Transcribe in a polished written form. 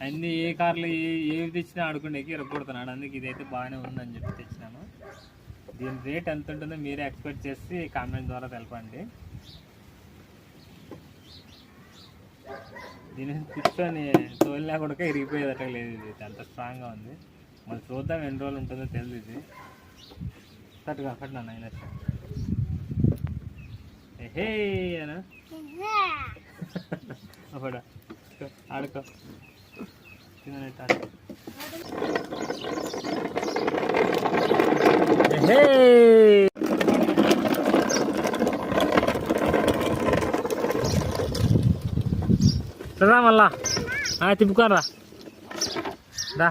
అన్ని ఏ కార్లు ఏవి తెచ్చినా ఆడుకునేకి ఇరగొడుతున్నాడు. అందుకే ఇదైతే బాగానే ఉందని చెప్పి తెచ్చినాను. దీని రేట్ ఎంత ఉంటుందో మీరే ఎక్స్పెక్ట్ చేసి కామెంట్ ద్వారా తెలపండి. దీని కూర్చొని తోలినా కూడా ఇరిగిపోయేదట లేదు. ఇది అంత స్ట్రాంగ్గా ఉంది. మళ్ళీ చూద్దాం ఎన్ని రోజులు ఉంటుందో తెలియదు. ఇది కట్టుగా అక్కడ నాయన హే అనా అప్పుడు ఆడుకో తినట్టు ఆడుకో. రా మళ్ళా తిప్పుకోరా రా.